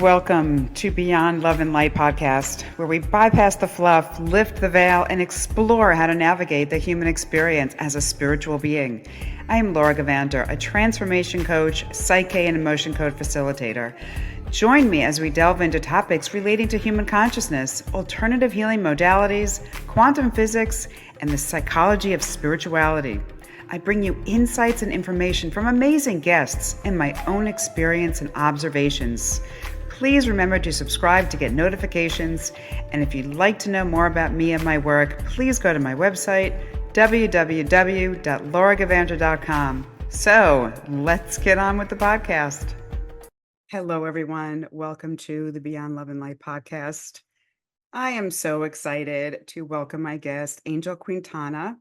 Welcome to Beyond Love and Light podcast, where we bypass the fluff, lift the veil, and explore how to navigate the human experience as a spiritual being. I am Laura Gavander, a transformation coach, psyche, and emotion code facilitator. Join me as we delve into topics relating to human consciousness, alternative healing modalities, quantum physics, and the psychology of spirituality. I bring you insights and information from amazing guests and my own experience and observations. Please remember to subscribe to get notifications. And if you'd like to know more about me and my work, please go to my website, www.lauragavander.com. So let's get on with the podcast. Hello, everyone. Welcome to the Beyond Love and Light podcast. I am so excited to welcome my guest, Angel Quintana.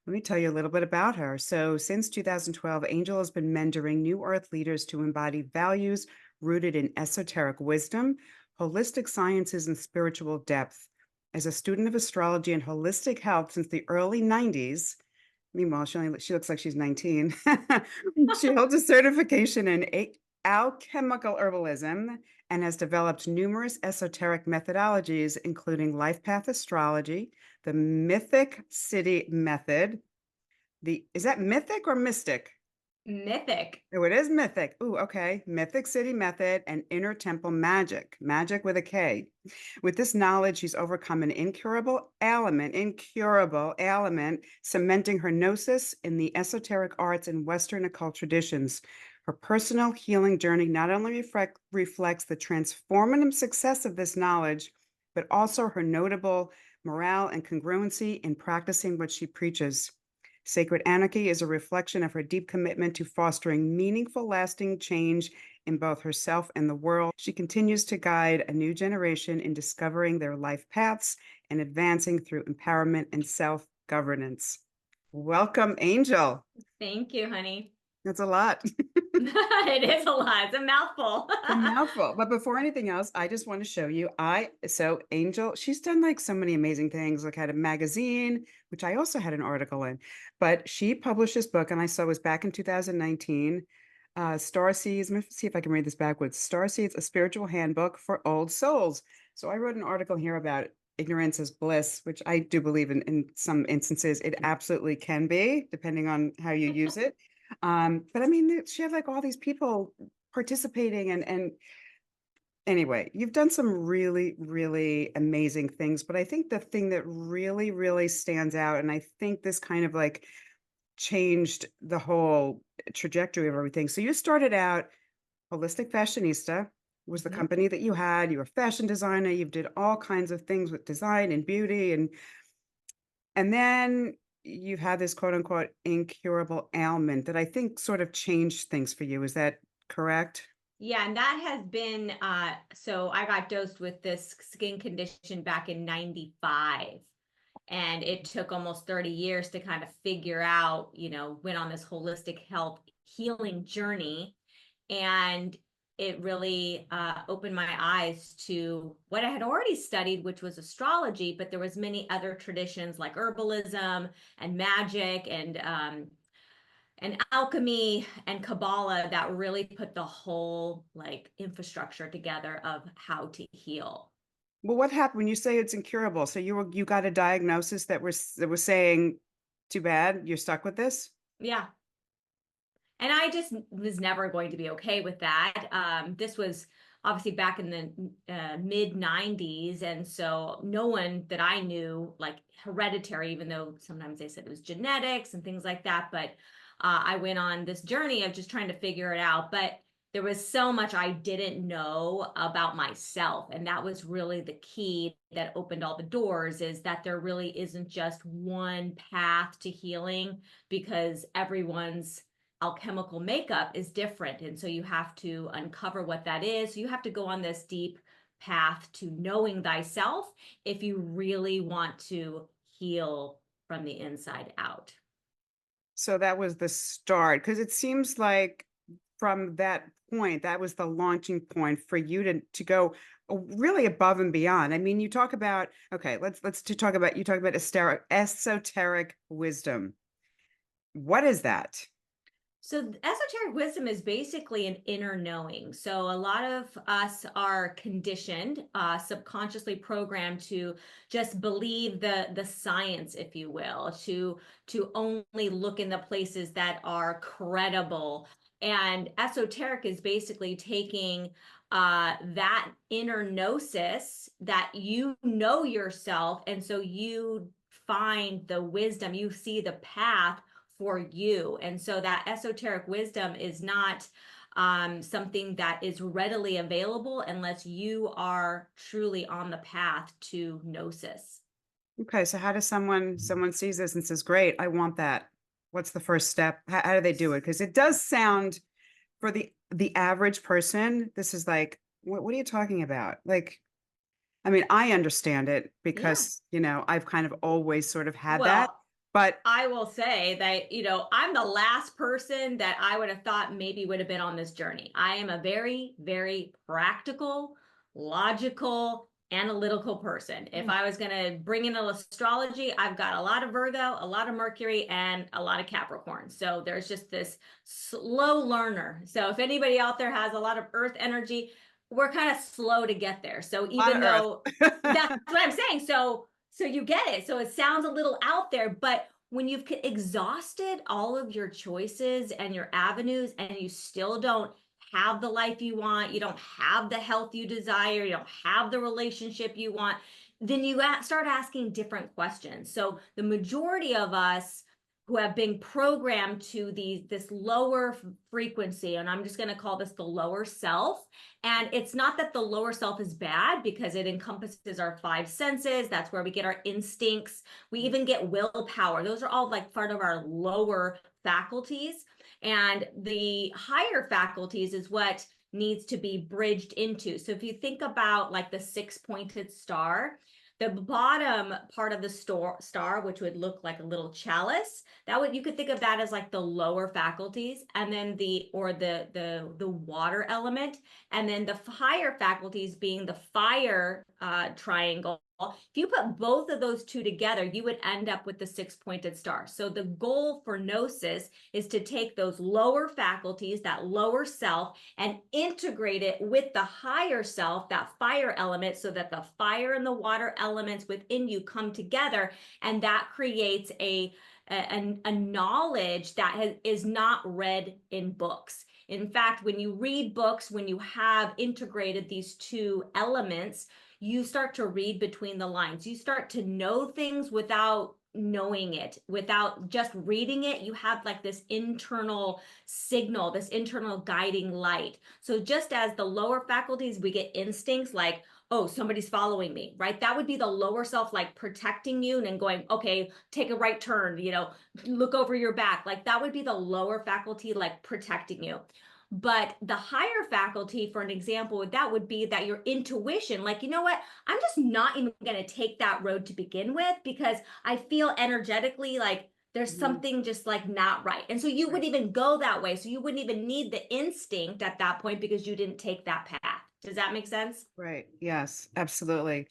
Let me tell you a little bit about her. So since 2012, Angel has been mentoring new earth leaders to embody values rooted in esoteric wisdom, holistic sciences, and spiritual depth. As a student of astrology and holistic health since the early 90s, meanwhile, she looks like she's 19. She holds a certification in alchemical herbalism and has developed numerous esoteric methodologies, including life path astrology, the mythic city method. Is that mythic or mystic? Mythic. Oh, it is mythic. Ooh, okay. Mythic city method and inner temple magic with a K. With this knowledge, she's overcome an incurable ailment, cementing her gnosis in the esoteric arts and Western occult traditions. Her personal healing journey not only reflects the transformative success of this knowledge, but also her notable morale and congruency in practicing what she preaches. Sacred Anarchy is a reflection of her deep commitment to fostering meaningful, lasting change in both herself and the world. She continues to guide a new generation in discovering their life paths and advancing through empowerment and self-governance. Welcome, Angel. Thank you, honey. That's a lot. It is a lot. It's a mouthful. A mouthful. But before anything else, I just want to show you. Angel, she's done like so many amazing things, like had a magazine, which I also had an article in, but she published this book, and I saw it was back in 2019. Star Seeds. Let me see if I can read this backwards. Star Seeds, a spiritual handbook for old souls. So I wrote an article here about ignorance is bliss, which I do believe in some instances it absolutely can be, depending on how you use it. But I mean, she had like all these people participating and anyway, you've done some really, really amazing things. But I think the thing that really, really stands out, and I think this kind of like changed the whole trajectory of everything. So you started out Holistic Fashionista was the Mhm. company that you had. You were a fashion designer. You did all kinds of things with design and beauty, and then you've had this quote unquote incurable ailment that I think sort of changed things for you. Is that correct? Yeah, and that has been so I got dosed with this skin condition back in 95. And it took almost 30 years to kind of figure out, went on this holistic health healing journey. And it really opened my eyes to what I had already studied, which was astrology, but there was many other traditions like herbalism and magic and alchemy and Kabbalah that really put the whole like infrastructure together of how to heal. Well, what happened when you say it's incurable? So you got a diagnosis that was saying, too bad, you're stuck with this? Yeah. And I just was never going to be okay with that. This was obviously back in the mid 90s. And so no one that I knew, like hereditary, even though sometimes they said it was genetics and things like that. But I went on this journey of just trying to figure it out. But there was so much I didn't know about myself. And that was really the key that opened all the doors, is that there really isn't just one path to healing, because everyone's alchemical makeup is different. And so you have to uncover what that is. You have to go on this deep path to knowing thyself if you really want to heal from the inside out. So that was the start, because it seems like from that point, that was the launching point for you to go really above and beyond. I mean, you talk about, okay, let's to talk about, you talk about esoteric wisdom. What is that? So esoteric wisdom is basically an inner knowing. So a lot of us are conditioned, subconsciously programmed to just believe the science, if you will, to only look in the places that are credible. And esoteric is basically taking that inner gnosis that you know yourself, and so you find the wisdom, you see the path for you. And so that esoteric wisdom is not something that is readily available unless you are truly on the path to gnosis. Okay, so how does someone sees this and says, "Great, I want that." What's the first step? How do they do it? Because it does sound for the average person, this is like, what are you talking about? Like, I mean, I understand it Yeah. because, I've kind of always sort of had that, Well, but I will say that, I'm the last person that I would have thought maybe would have been on this journey. I am a very, very practical, logical, analytical person. If mm, I was going to bring in astrology, I've got a lot of Virgo, a lot of Mercury, and a lot of Capricorn. So there's just this slow learner. So if anybody out there has a lot of Earth energy, we're kind of slow to get there. So a lot even of though earth. that's what I'm saying. So you get it. So it sounds a little out there, but when you've exhausted all of your choices and your avenues and you still don't have the life you want, you don't have the health you desire, you don't have the relationship you want, then you start asking different questions. So the majority of us who have been programmed to this lower frequency, and I'm just going to call this the lower self. And it's not that the lower self is bad, because it encompasses our five senses. That's where we get our instincts. We even get willpower. Those are all like part of our lower faculties. And the higher faculties is what needs to be bridged into. So if you think about like the six-pointed star, the bottom part of the star, which would look like a little chalice, that would, you could think of that as like the lower faculties, and then the water element, and then the higher faculties being the fire triangle. If you put both of those two together, you would end up with the six-pointed star. So the goal for gnosis is to take those lower faculties, that lower self, and integrate it with the higher self, that fire element, so that the fire and the water elements within you come together, and that creates a knowledge that is not read in books. In fact, when you read books, when you have integrated these two elements, you start to read between the lines. You start to know things without knowing it, without just reading it. You have like this internal signal, this internal guiding light. So just as the lower faculties, we get instincts like, oh, somebody's following me, right? That would be the lower self, like protecting you and then going, okay, take a right turn, look over your back. Like that would be the lower faculty, like protecting you. But the higher faculty, for an example, that would be that your intuition, like, you know what, I'm just not even going to take that road to begin with, because I feel energetically like there's Mhm. something just like not right. And so you would Right. even go that way. So you wouldn't even need the instinct at that point, because you didn't take that path. Does that make sense? Right. Yes, absolutely.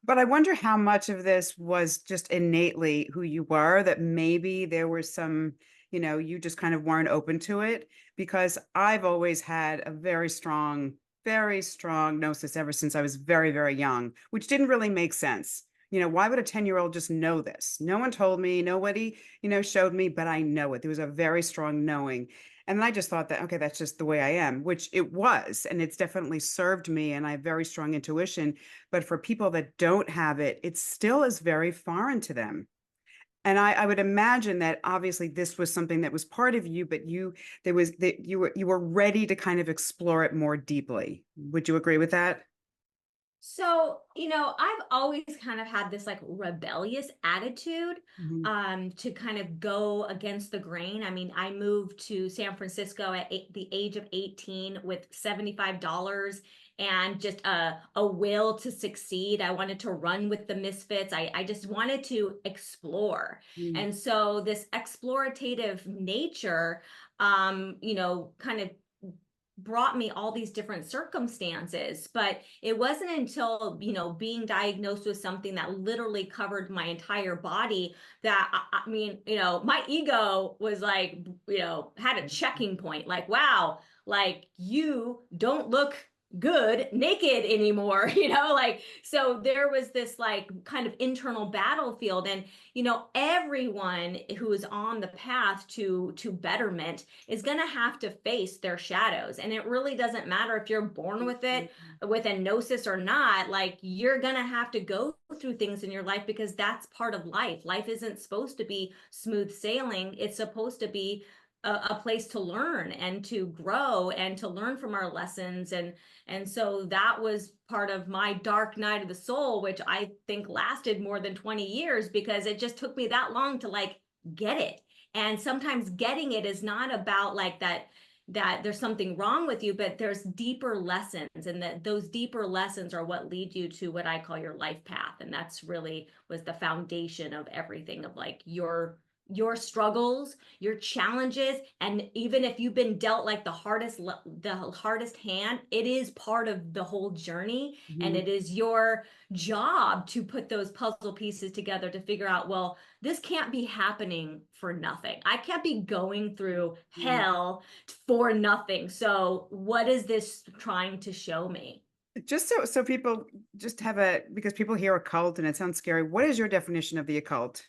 But I wonder how much of this was just innately who you were, that maybe there was some, you just kind of weren't open to it. Because I've always had a very strong gnosis ever since I was very, very young, which didn't really make sense. Why would a 10-year-old just know this? No one told me, nobody, showed me, but I know it. There was a very strong knowing. And then I just thought that, okay, that's just the way I am, which it was. And it's definitely served me. And I have very strong intuition. But for people that don't have it, it still is very foreign to them. And I would imagine that obviously this was something that was part of you, but you were ready to kind of explore it more deeply. Would you agree with that? So, I've always kind of had this like rebellious attitude Mhm. to kind of go against the grain. I mean, I moved to San Francisco at the age of 18 with $75 and just a will to succeed. I wanted to run with the misfits. I just wanted to explore. Mm. And so this explorative nature, kind of brought me all these different circumstances. But it wasn't until, being diagnosed with something that literally covered my entire body that I mean, my ego was like, had a checking point, like, wow, like you don't look good naked anymore, like, so there was this like kind of internal battlefield. And everyone who is on the path to betterment is going to have to face their shadows. And it really doesn't matter if you're born with it, with a gnosis or not. Like, you're going to have to go through things in your life, because that's part of life. Life isn't supposed to be smooth sailing. It's supposed to be a place to learn and to grow and to learn from our lessons. And so that was part of my dark night of the soul, which I think lasted more than 20 years, because it just took me that long to like get it. And sometimes getting it is not about like that there's something wrong with you, but there's deeper lessons, and that those deeper lessons are what lead you to what I call your life path. And that's really was the foundation of everything, of like your struggles, your challenges. And even if you've been dealt like the hardest hand, it is part of the whole journey. And it is your job to put those puzzle pieces together to figure out, well, this can't be happening for nothing. I can't be going through hell for nothing. So what is this trying to show me? Just so people just have because people hear occult and it sounds scary. What is your definition of the occult?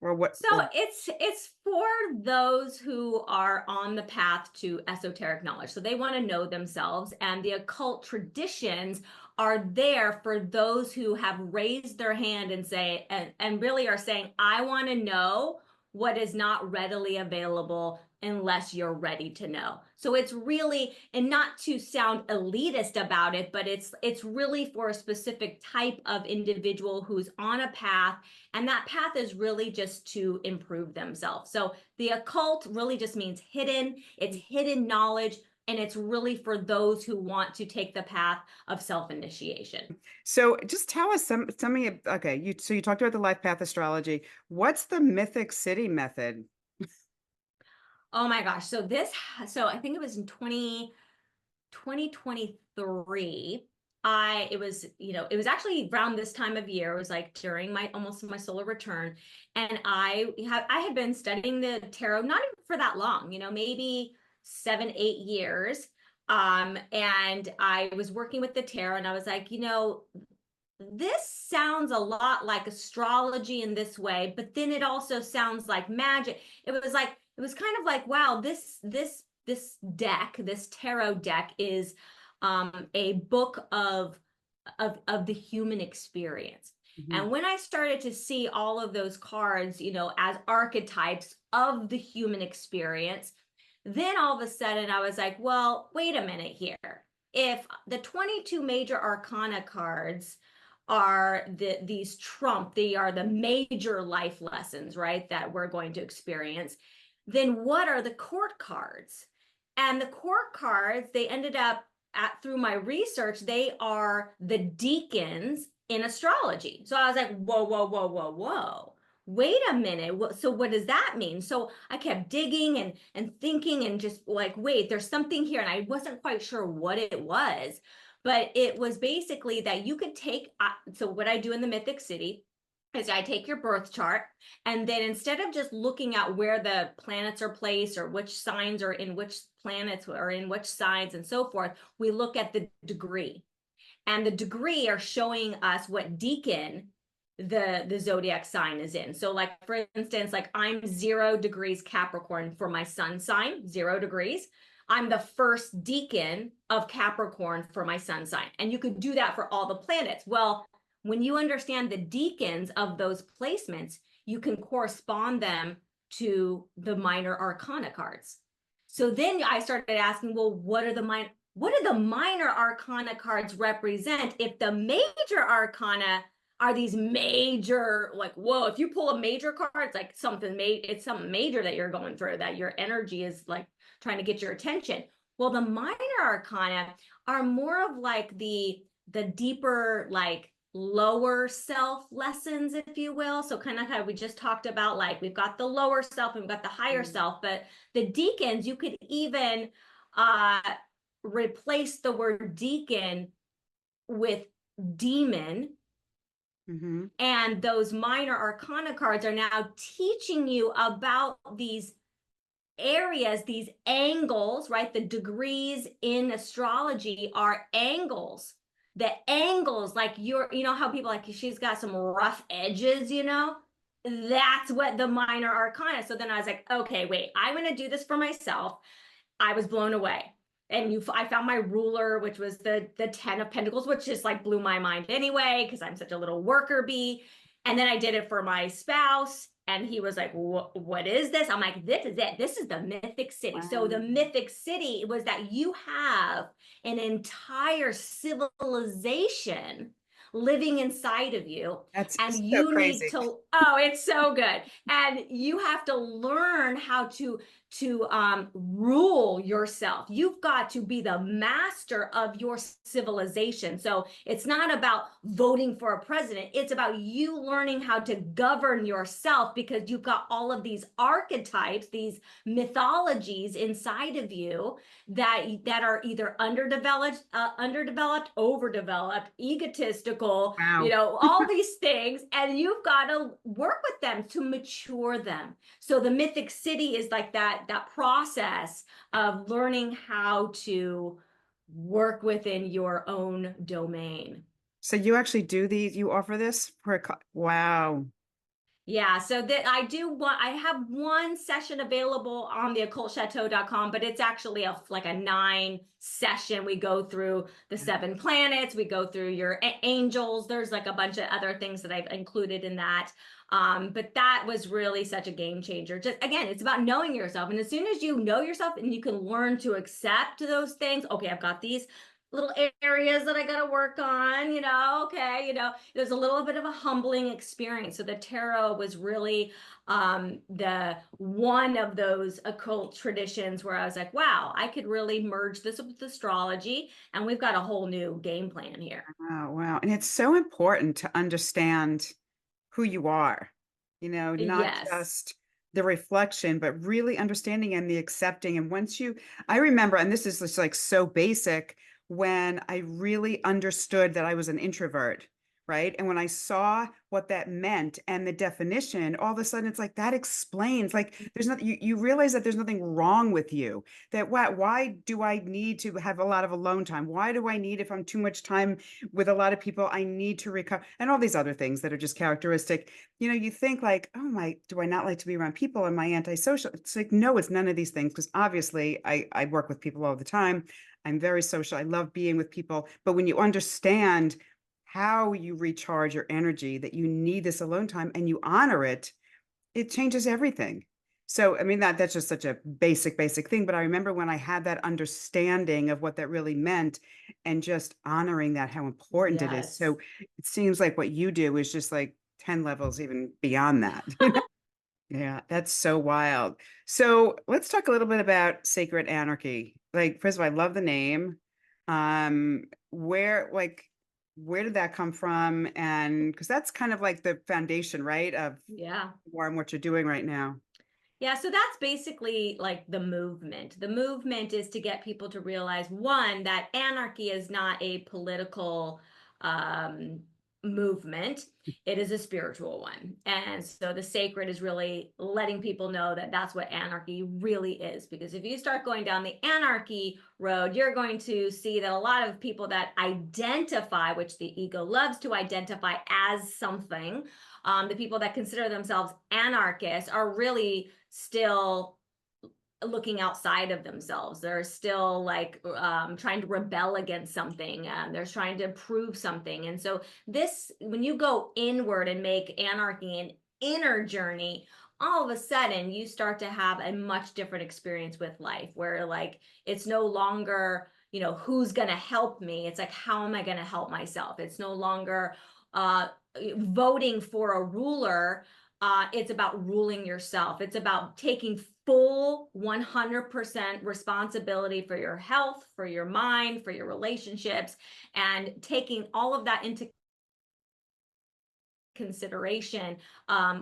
Or what? So it's for those who are on the path to esoteric knowledge. So they want to know themselves, and the occult traditions are there for those who have raised their hand and say and really are saying, I want to know what is not readily available unless you're ready to know. So it's really, and not to sound elitist about it, but it's really for a specific type of individual who's on a path, and that path is really just to improve themselves. So the occult really just means hidden. It's hidden knowledge, and it's really for those who want to take the path of self-initiation. So just tell us something. Okay, you talked about the life path astrology. What's the mythic city method? Oh my gosh. So I think it was in 2023. It was actually around this time of year. It was like during almost my solar return. And I had been studying the tarot, not even for that long, maybe 7, 8 years. And I was working with the tarot, and I was like, this sounds a lot like astrology in this way, but then it also sounds like magic. It was kind of like, wow, this deck, this tarot deck is a book of the human experience. And when I started to see all of those cards, as archetypes of the human experience, then all of a sudden I was like, well, wait a minute here. If the 22 major arcana cards are they are the major life lessons, right, that we're going to experience, then what are the court cards? And the court cards, they ended up through my research, they are the deacons in astrology. So I was like, whoa, whoa, whoa, whoa, whoa. Wait a minute. So what does that mean? So I kept digging and thinking, and just like, wait, there's something here. And I wasn't quite sure what it was. But it was basically that you could take, so what I do in the Mythic City is I take your birth chart, and then instead of just looking at where the planets are placed or which signs are in which planets or in which signs and so forth, we look at the degree. And the degree are showing us what decan the zodiac sign is in. So like, for instance, like I'm 0 degrees Capricorn for my sun sign, 0 degrees. I'm the first decan of Capricorn for my sun sign. And you could do that for all the planets. Well, when you understand the decans of those placements, you can correspond them to the minor arcana cards. So then I started asking, well, what do the minor arcana cards represent if the major arcana are these major, like, whoa, if you pull a major card, it's like it's something major that you're going through, that your energy is like trying to get your attention. Well, the minor arcana are more of like the deeper, like lower self lessons, if you will. So kind of how we just talked about, like we've got the lower self and we've got the higher self, but the deacons, you could even replaced the word deacon with demon. Mm-hmm. And those minor arcana cards are now teaching you about these areas, these angles, right? The degrees in astrology are angles. The angles, like you know how people like, she's got some rough edges, you know? That's what the minor arcana. So then I was like, okay, wait, I'm going to do this for myself. I was blown away. And I found my ruler, which was the 10 of Pentacles, which just like blew my mind anyway, because I'm such a little worker bee. And then I did it for my spouse, and he was like, what is this? I'm like, this is it. This is the mythic city. So Wow. the mythic city was that you have an entire civilization living inside of you, That's and so you need crazy. to, oh, it's so good. And you have to learn how to rule yourself. You've got to be the master of your civilization. So it's not about voting for a president. It's about you learning how to govern yourself, because you've got all of these archetypes, these mythologies inside of you that are either underdeveloped, overdeveloped, egotistical, Wow. all these things, and you've got to work with them to mature them. So the mythic city is like that process of learning how to work within your own domain. So you actually do these, you offer this for wow. Yeah, so that I have one session available on the occultchateau.com, but it's actually like a 9 session. We go through the 7 planets, we go through your angels. There's like a bunch of other things that I've included in that. But that was really such a game changer. Just again, it's about knowing yourself. And as soon as you know yourself and you can learn to accept those things, okay, I've got these little areas that I got to work on, okay, there's a little bit of a humbling experience. So the tarot was really the one of those occult traditions where I was like, wow, I could really merge this with astrology, and we've got a whole new game plan here. Wow, wow. And it's so important to understand who you are, not Yes. just the reflection, but really understanding and the accepting. And I remember, and this is just like so basic, when I really understood that I was an introvert, right? And when I saw what that meant and the definition, all of a sudden it's like that explains, like there's not, you realize that there's nothing wrong with you. That why do I need to have a lot of alone time? Why do I need, if I'm too much time with a lot of people, I need to recover, and all these other things that are just characteristic. You think like, oh my, do I not like to be around people? Am I antisocial? It's like, no, it's none of these things. Because obviously I work with people all the time. I'm very social. I love being with people. But when you understand how you recharge your energy, that you need this alone time and you honor it, it changes everything. So, I mean, that's just such a basic thing. But I remember when I had that understanding of what that really meant and just honoring that, how important it is. Yes. So it seems like what you do is just like 10 levels even beyond that. Yeah, that's so wild. So let's talk a little bit about Sacred Anarchy. Like, first of all, I love the name. Where did that come from? And because that's kind of like the foundation, right, of Yeah. what you're doing right now. Yeah, so that's basically like the movement. The movement is to get people to realize, one, that anarchy is not a political um, movement. It is a spiritual one. And so the sacred is really letting people know that that's what anarchy really is. Because if you start going down the anarchy road, you're going to see that a lot of people that identify, which the ego loves to identify as something, the people that consider themselves anarchists are really still looking outside of themselves. They're still like trying to rebel against something. They're trying to prove something. And so when you go inward and make anarchy an inner journey, all of a sudden you start to have a much different experience with life, where like it's no longer, who's going to help me. It's like, how am I going to help myself? It's no longer voting for a ruler. It's about ruling yourself. It's about taking full 100% responsibility for your health, for your mind, for your relationships, and taking all of that into consideration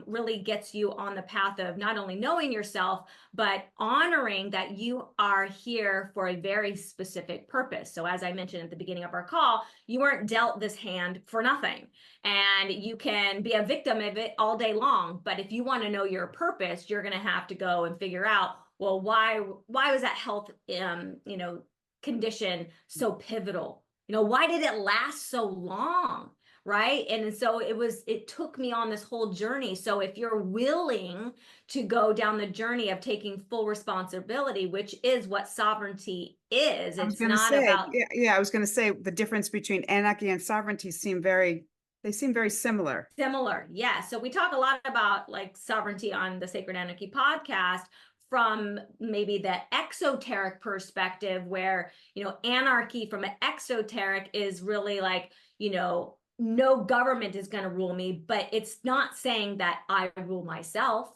really gets you on the path of not only knowing yourself, but honoring that you are here for a very specific purpose. So as I mentioned at the beginning of our call, you weren't dealt this hand for nothing. And you can be a victim of it all day long. But if you want to know your purpose, you're going to have to go and figure out, well, why was that health condition so pivotal? Why did it last so long? Right. And so it took me on this whole journey. So if you're willing to go down the journey of taking full responsibility, which is what sovereignty is, I was it's going to not say, about yeah, I was going to say the difference between anarchy and sovereignty they seem very similar. similar. Yeah. So we talk a lot about like sovereignty on the Sacred Anarchy podcast from maybe the exoteric perspective, where, anarchy from an exoteric is really like, no government is going to rule me, but it's not saying that I rule myself.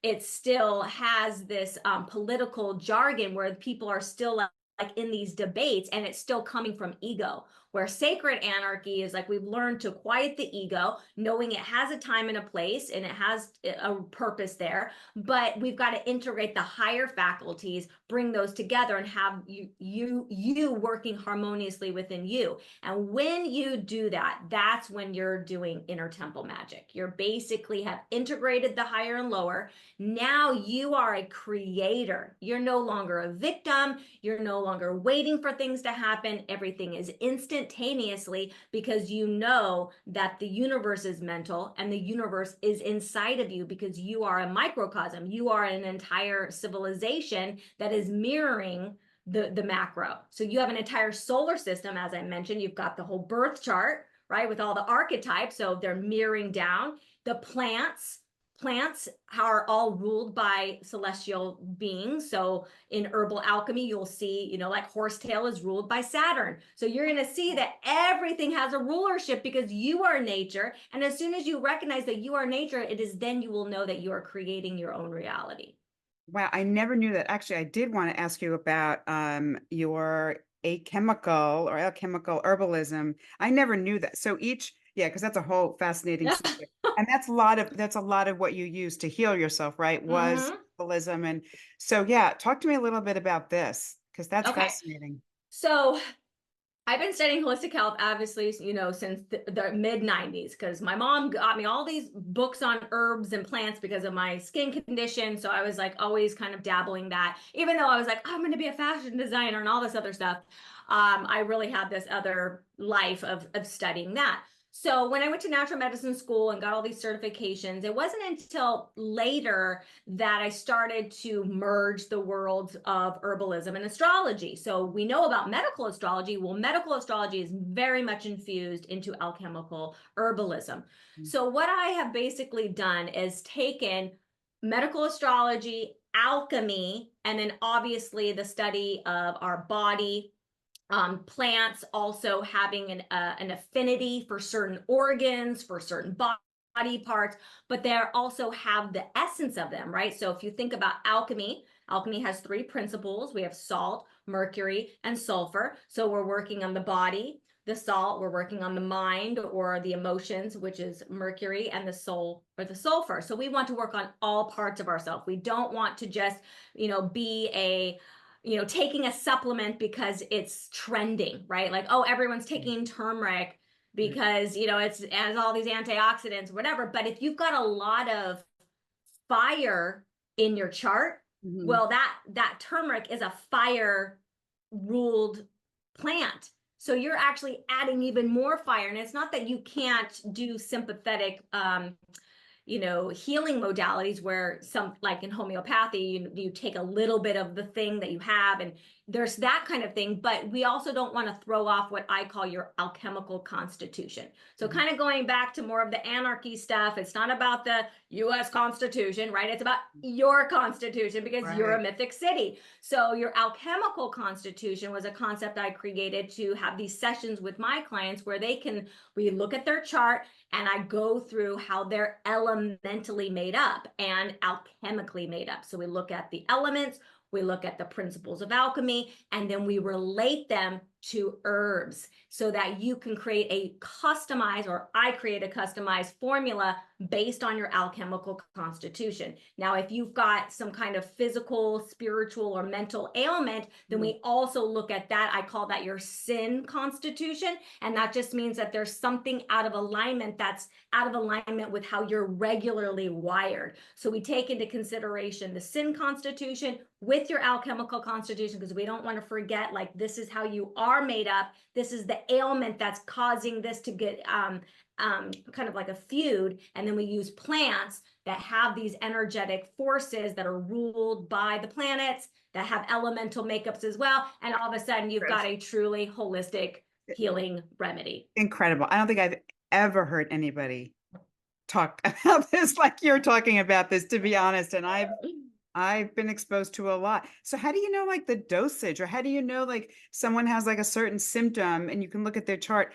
It still has this political jargon where people are still like in these debates, and it's still coming from ego. Where sacred anarchy is like, we've learned to quiet the ego, knowing it has a time and a place and it has a purpose there, but we've got to integrate the higher faculties, bring those together, and have you working harmoniously within you. And when you do that, that's when you're doing inner temple magic. You're basically have integrated the higher and lower. Now you are a creator. You're no longer a victim. You're no longer waiting for things to happen. Everything is instantaneously, because you know that the universe is mental and the universe is inside of you, because you are a microcosm. You are an entire civilization that is mirroring the macro. So you have an entire solar system. As I mentioned, you've got the whole birth chart, right, with all the archetypes. So they're mirroring down. The plants are all ruled by celestial beings. So in herbal alchemy, you'll see, like horsetail is ruled by Saturn. So you're going to see that everything has a rulership, because you are nature. And as soon as you recognize that you are nature, it is then you will know that you are creating your own reality. Wow, I never knew that. Actually, I did want to ask you about your alchemical herbalism. I never knew that. So yeah, because that's a whole fascinating subject. And that's a lot of what you use to heal yourself, right? Was herbalism. And so yeah, talk to me a little bit about this, because that's Okay. fascinating. So I've been studying holistic health, obviously, since the mid 90s, because my mom got me all these books on herbs and plants because of my skin condition. So I was like always kind of dabbling that, even though I was like, I'm going to be a fashion designer and all this other stuff. I really had this other life of studying that. So when I went to natural medicine school and got all these certifications, it wasn't until later that I started to merge the worlds of herbalism and astrology. So we know about medical astrology. Well, medical astrology is very much infused into alchemical herbalism. Mm-hmm. So what I have basically done is taken medical astrology, alchemy, and then obviously the study of our body, plants also having an affinity for certain organs, for certain body parts, but they also have the essence of them, right? So if you think about alchemy has three principles. We have salt, mercury, and sulfur. So we're working on the body. The salt, we're working on the mind or the emotions, which is mercury, and the soul or the sulfur. So we want to work on all parts of ourselves. We don't want to just, be taking a supplement because it's trending, right? Like, oh, everyone's taking turmeric because, it has all these antioxidants, whatever. But if you've got a lot of fire in your chart, well, that turmeric is a fire ruled plant. So you're actually adding even more fire. And it's not that you can't do sympathetic, healing modalities where some, like in homeopathy, you take a little bit of the thing that you have, and there's that kind of thing. But we also don't want to throw off what I call your alchemical constitution. So kind of going back to more of the anarchy stuff, it's not about the US Constitution, right? It's about your constitution, because you're a mythic city. So your alchemical constitution was a concept I created to have these sessions with my clients where we look at their chart, and I go through how they're elementally made up and alchemically made up. So we look at the elements, we look at the principles of alchemy, and then we relate them to herbs so that you can create a customized, or I create a customized formula based on your alchemical constitution. Now, if you've got some kind of physical, spiritual, or mental ailment, then we also look at that. I call that your sin constitution. And that just means that there's something out of alignment that's out of alignment with how you're regularly wired. So we take into consideration the sin constitution with your alchemical constitution, because we don't want to forget, like, this is how you are made up. This is the ailment that's causing this to get kind of like a feud. And then we use plants that have these energetic forces that are ruled by the planets, that have elemental makeups as well. And all of a sudden you've got a truly holistic healing remedy. Incredible. I don't think I've ever heard anybody talk about this like you're talking about this, to be honest. And I've been exposed to a lot. So how do you know like the dosage, or how do you know like someone has like a certain symptom and you can look at their chart?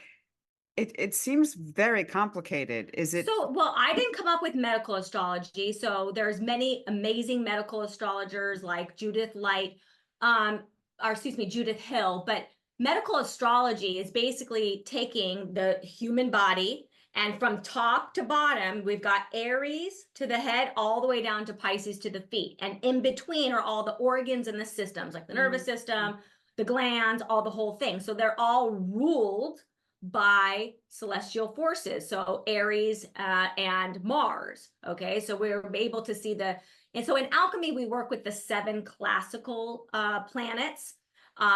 It seems very complicated. Is it? So, well, I didn't come up with medical astrology. So there's many amazing medical astrologers like Judith Light, or excuse me, Judith Hill. But medical astrology is basically taking the human body, and from top to bottom, we've got Aries to the head, all the way down to Pisces to the feet. And in between are all the organs and the systems, like the nervous system, the glands, all the whole thing. So they're all ruled by celestial forces. So Aries and Mars. Okay. So we're able to see and so in alchemy, we work with the 7 classical planets.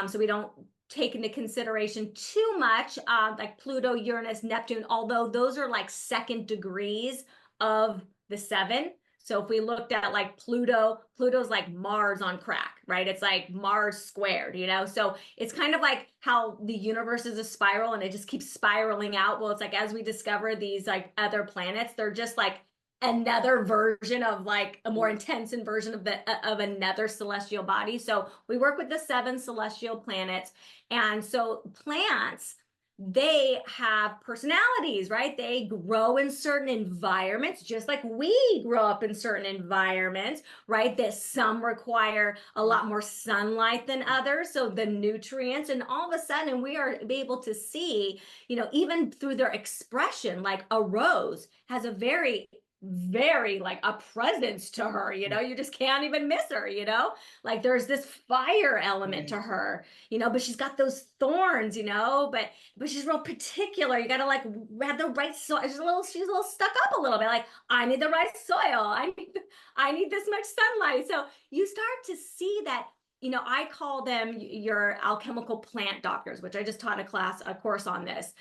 So we don't take into consideration too much like Pluto, Uranus, Neptune, although those are like second degrees of the 7. So if we looked at like Pluto's like Mars on crack, right? It's like Mars squared, So it's kind of like how the universe is a spiral and it just keeps spiraling out. Well, it's like as we discover these like other planets, they're just like another version of like a more intense version of another celestial body. So we work with the 7 celestial planets. And so plants, they have personalities, right? They grow in certain environments, just like we grow up in certain environments, right? That some require a lot more sunlight than others. So the nutrients, and all of a sudden we are able to see, even through their expression, like a rose has a very like a presence to her, you just can't even miss her, like there's this fire element to her, but she's got those thorns, but she's real particular. You got to like have the right soil. She's a little stuck up a little bit. Like, I need the right soil. I need this much sunlight. So you start to see that, I call them your alchemical plant doctors, which I just taught a course on this,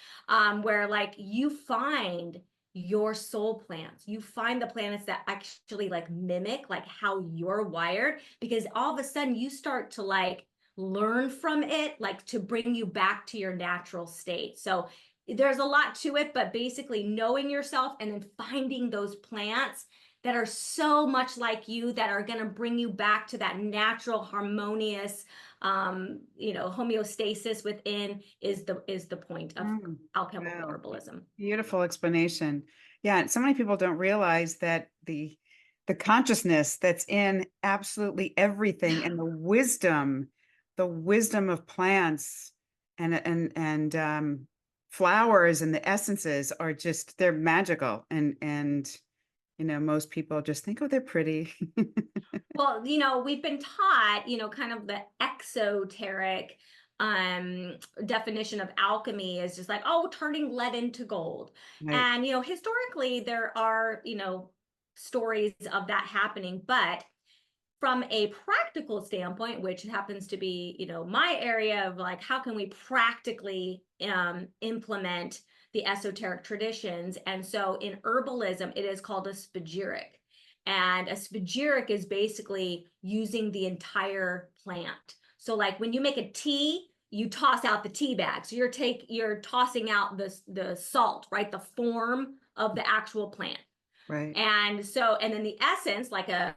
where like you find your soul plants. You find the planets that actually like mimic like how you're wired, because all of a sudden you start to like learn from it, like to bring you back to your natural state. So there's a lot to it, but basically knowing yourself and then finding those plants that are so much like you, that are going to bring you back to that natural, harmonious, homeostasis within is the point of alchemical herbalism. Beautiful explanation. Yeah, and so many people don't realize that the consciousness that's in absolutely everything, and the wisdom of plants and flowers and the essences are just, they're magical. And most people just think, oh, they're pretty. Well, we've been taught, kind of the exoteric definition of alchemy is just like, oh, turning lead into gold. Right. And, historically there are, stories of that happening, but from a practical standpoint, which happens to be, my area of like, how can we practically implement the esoteric traditions? And so in herbalism, it is called a spagyric. And a spagyric is basically using the entire plant. So like when you make a tea, you toss out the tea bag. So you're tossing out the salt, right? The form of the actual plant. Right. And then the essence, like a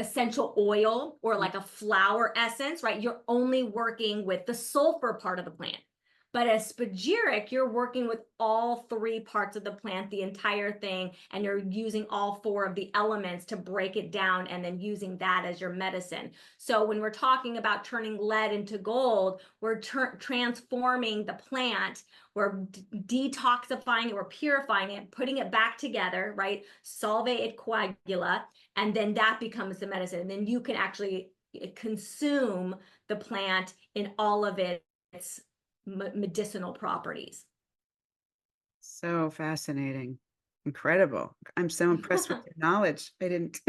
essential oil or like a flower essence, right? You're only working with the sulfur part of the plant. But as spagyric, you're working with all three parts of the plant, the entire thing, and you're using all four of the elements to break it down and then using that as your medicine. So when we're talking about turning lead into gold, we're transforming the plant, we're detoxifying it, we're purifying it, putting it back together, right? Solve et coagula, and then that becomes the medicine. And then you can actually consume the plant in all of its medicinal properties. So fascinating. Incredible. I'm so impressed with your knowledge. I didn't,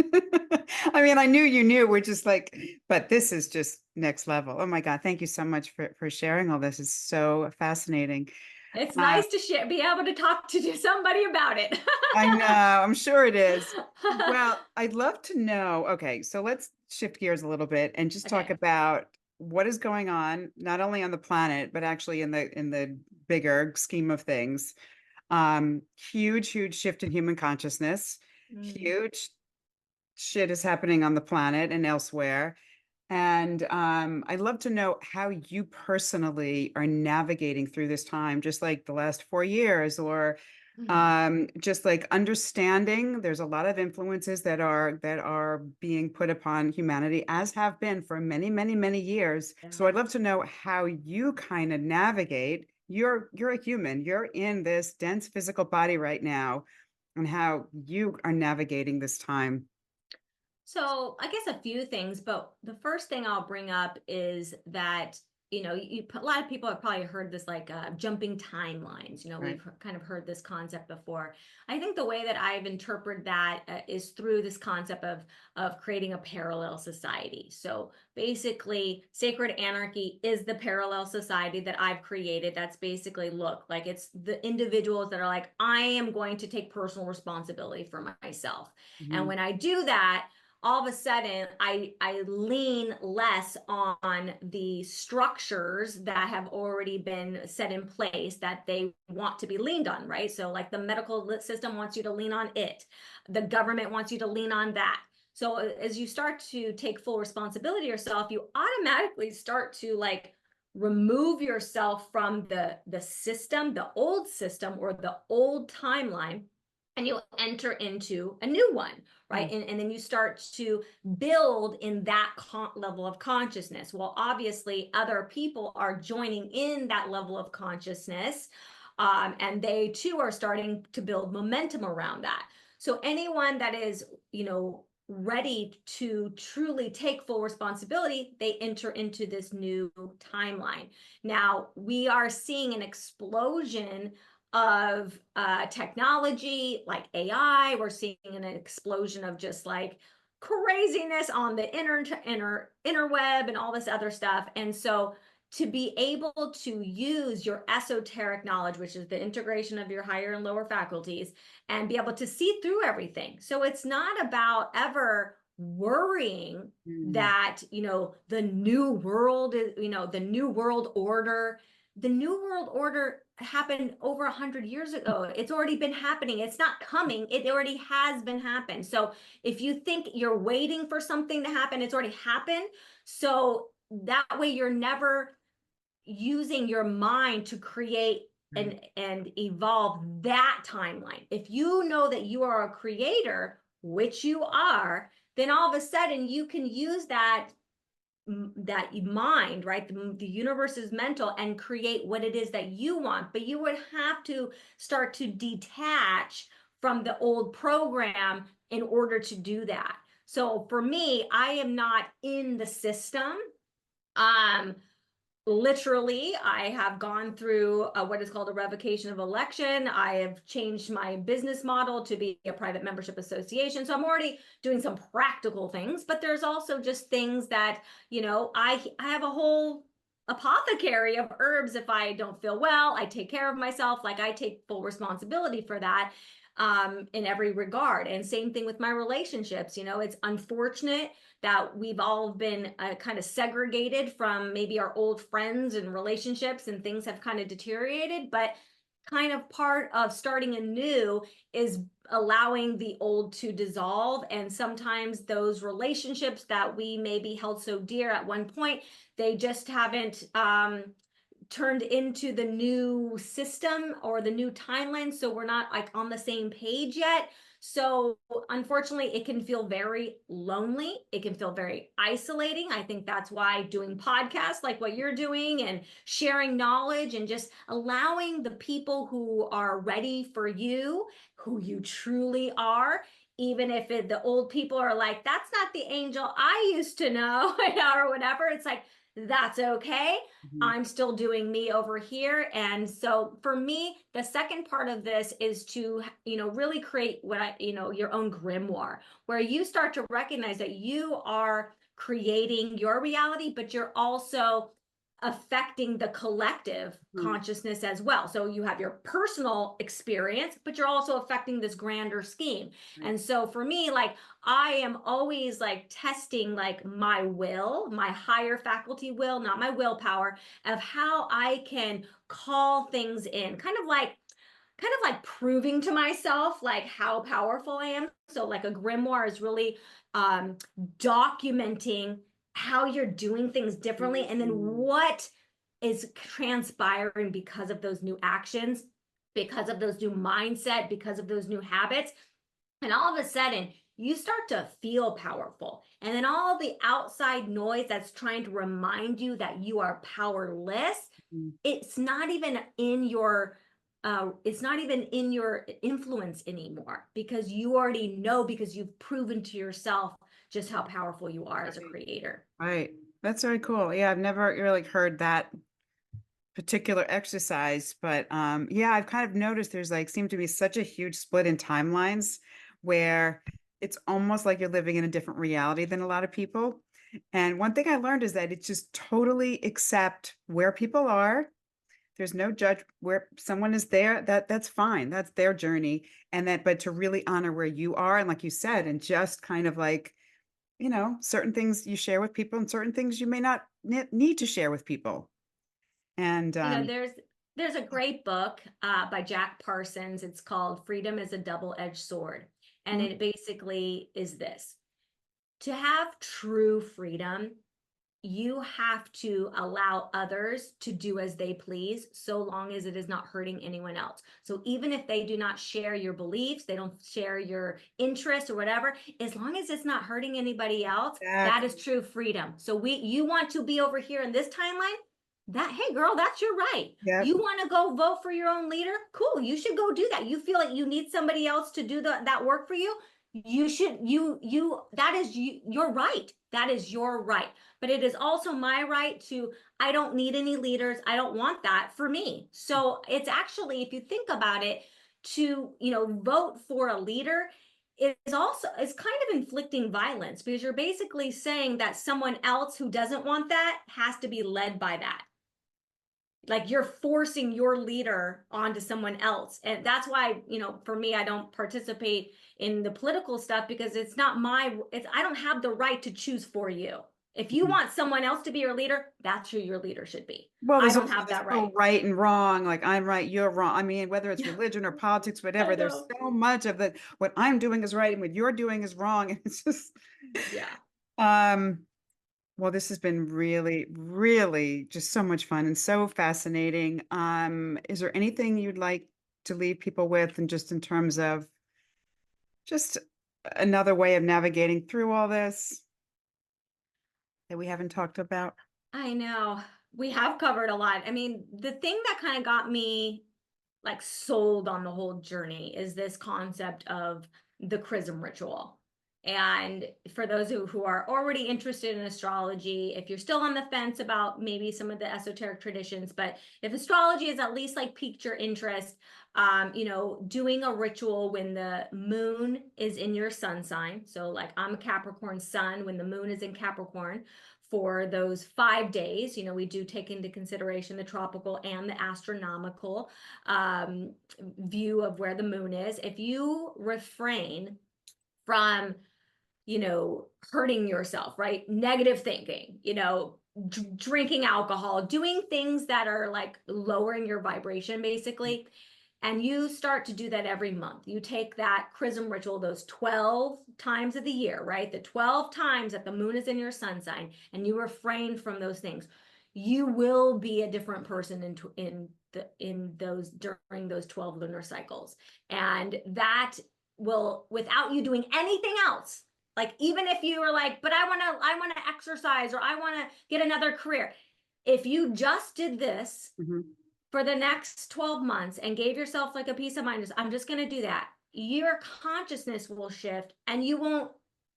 I mean, I knew you knew. We're just like, but this is just next level. Oh my God. Thank you so much for sharing all this. It's so fascinating. It's Uh, nice to be able to talk to somebody about it. I know, I'm sure it is. Well, I'd love to know. Okay, so let's shift gears a little bit and just talk Okay. about what is going on, not only on the planet, but actually in the bigger scheme of things. Huge shift in human consciousness. Mm. Huge shit is happening on the planet and elsewhere. And I'd love to know how you personally are navigating through this time, just like the last 4 years, or Mm. just like understanding there's a lot of influences that are being put upon humanity, as have been for many years. So I'd Yeah. love to know how you kind of navigate. You're a human, you're in this dense physical body right now, and how you are navigating this time. So I guess a few things, but the first thing I'll bring up is that, a lot of people have probably heard this like jumping timelines. Right. We've kind of heard this concept before. I think the way that I've interpreted that is through this concept of creating a parallel society. So basically, Sacred Anarchy is the parallel society that I've created. That's basically, look, like it's the individuals that are like, I am going to take personal responsibility for myself. And Mhm. when I do that, all of a sudden I lean less on the structures that have already been set in place that they want to be leaned on, right? So like the medical system wants you to lean on it. The government wants you to lean on that. So as you start to take full responsibility yourself, you automatically start to like remove yourself from the system, the old system or the old timeline, and you'll enter into a new one, right? Mm. And then you start to build in that level of consciousness. Well, obviously, other people are joining in that level of consciousness, and they too are starting to build momentum around that. So anyone that is, ready to truly take full responsibility, they enter into this new timeline. Now, we are seeing an explosion of technology like AI. We're seeing an explosion of just like craziness on the interweb and all this other stuff. And so to be able to use your esoteric knowledge, which is the integration of your higher and lower faculties, and be able to see through everything. So it's not about ever worrying Mm. that, the new world is, the new world order. The new world order happened over 100 years ago. It's already been happening. It's not coming. It already has been happened. So if you think you're waiting for something to happen, it's already happened. So that way you're never using your mind to create Right. and evolve that timeline. If you know that you are a creator, which you are, then all of a sudden you can use that mind, right? The universe is mental, and create what it is that you want. But you would have to start to detach from the old program in order to do that. So for me, I am not in the system. Um, Literally, I have gone through what is called a revocation of election. I have changed my business model to be a private membership association. So I'm already doing some practical things, but there's also just things that, I have a whole apothecary of herbs. If I don't feel well, I take care of myself. Like I take full responsibility for that in every regard. And same thing with my relationships. It's unfortunate that we've all been kind of segregated from maybe our old friends and relationships, and things have kind of deteriorated. But kind of part of starting anew is allowing the old to dissolve. And sometimes those relationships that we maybe held so dear at one point, they just haven't turned into the new system or the new timeline, so we're not like on the same page yet. So unfortunately, it can feel very lonely. It can feel very isolating. I think that's why doing podcasts like what you're doing and sharing knowledge and just allowing the people who are ready for you, who you truly are, even if the old people are like, that's not the angel I used to know, or whatever. It's like, that's okay. Mhm. I'm still doing me over here. And so for me, the second part of this is to, really create your own grimoire, where you start to recognize that you are creating your reality, but you're also affecting the collective Mhm. consciousness as well. So you have your personal experience, but you're also affecting this grander scheme. Right. And so for me, like, I am always like testing like my will, my higher faculty will, not my willpower, of how I can call things in, kind of like proving to myself like how powerful I am. So like a grimoire is really documenting how you're doing things differently, and then Mhm. what is transpiring because of those new actions, because of those new mindset, because of those new habits. And all of a sudden, you start to feel powerful. And then all the outside noise that's trying to remind you that you are powerless, Mhm. it's not even in your influence anymore, because you already know, because you've proven to yourself just how powerful you are as a Right. creator. Right. That's very cool. Yeah, I've never really heard that particular exercise, but yeah, I've kind of noticed there's like seemed to be such a huge split in timelines where it's almost like you're living in a different reality than a lot of people. And one thing I learned is that it's just totally accept where people are. There's no judge where someone is there, that's fine. That's their journey. And that, but to really honor where you are. And like you said, and just kind of like, certain things you share with people and certain things you may not need to share with people. And There's a great book by Jack Parsons. It's called Freedom is a Double-Edged Sword. And mm, it basically is this: to have true freedom, you have to allow others to do as they please, so long as it is not hurting anyone else. So even if they do not share your beliefs, they don't share your interests or whatever, as long as it's not hurting anybody else, that is exactly. true freedom. So you want to be over here in this timeline, that, hey girl, that's your right. Yep. You want to go vote for your own leader? Cool, you should go do that. You feel like you need somebody else to do that work for you? You should, that is your right. That is your right. But it is also my right to, I don't need any leaders. I don't want that for me. So it's actually, if you think about it, to, vote for a leader is kind of inflicting violence, because you're basically saying that someone else who doesn't want that has to be led by that. Like, you're forcing your leader onto someone else. And that's why, for me, I don't participate in the political stuff, because I don't have the right to choose for you. If you Mhm. want someone else to be your leader, that's who your leader should be. Well, I there's don't also have this that right. whole right and wrong, like I'm right, you're wrong. I mean, whether it's Yeah, religion or politics, I whatever, there's know. so much of that. What I'm doing is right and what you're doing is wrong. And it's just, Yeah. um, well, this has been really, really just so much fun and so fascinating. Is there anything you'd like to leave people with, and just in terms of just another way of navigating through all this that we haven't talked about? I know. We have covered a lot. I mean, the thing that kind of got me like sold on the whole journey is this concept of the chrism ritual. And for those who are already interested in astrology, if you're still on the fence about maybe some of the esoteric traditions, but if astrology has at least like piqued your interest, doing a ritual when the moon is in your sun sign. So like, I'm a Capricorn sun, when the moon is in Capricorn, for those 5 days, we do take into consideration the tropical and the astronomical view of where the moon is. If you refrain from, hurting yourself, right? Negative thinking, drinking alcohol, doing things that are like lowering your vibration, basically. And you start to do that every month. You take that chrism ritual, those 12 times of the year, right? The 12 times that the moon is in your sun sign, and you refrain from those things. you will be a different person in those during those 12 lunar cycles. And that will, without you doing anything else, like even if you were like, but I want to exercise, or I want to get another career. If you just did this for the next 12 months and gave yourself like a peace of mind, I'm just going to do that, your consciousness will shift, and you won't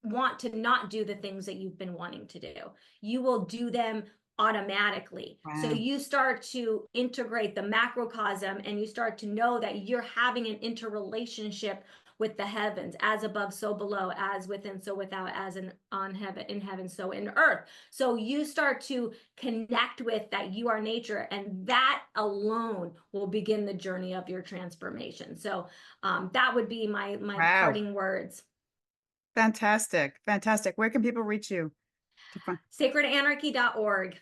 want to not do the things that you've been wanting to do. You will do them automatically. So Wow. you start to integrate the macrocosm, and you start to know that you're having an interrelationship with the heavens, as above so below, as within so without, as in heaven so in earth. So you start to connect with that you are nature, and that alone will begin the journey of your transformation. So that would be my Wow. parting words. Fantastic. Fantastic. Where can people reach you to find? Sacredanarchy.org.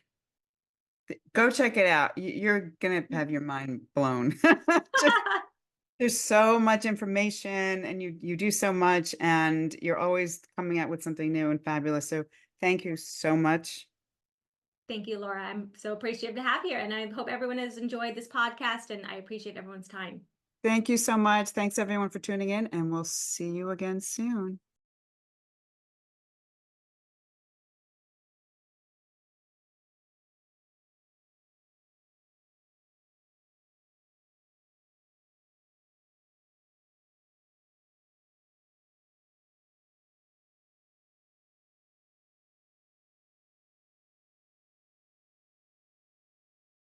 Go check it out. You're gonna have your mind blown. Just there's so much information, and you do so much, and you're always coming out with something new and fabulous. So thank you so much. Thank you, Laura. I'm so appreciative to have here, and I hope everyone has enjoyed this podcast, and I appreciate everyone's time. Thank you so much. Thanks everyone for tuning in, and we'll see you again soon.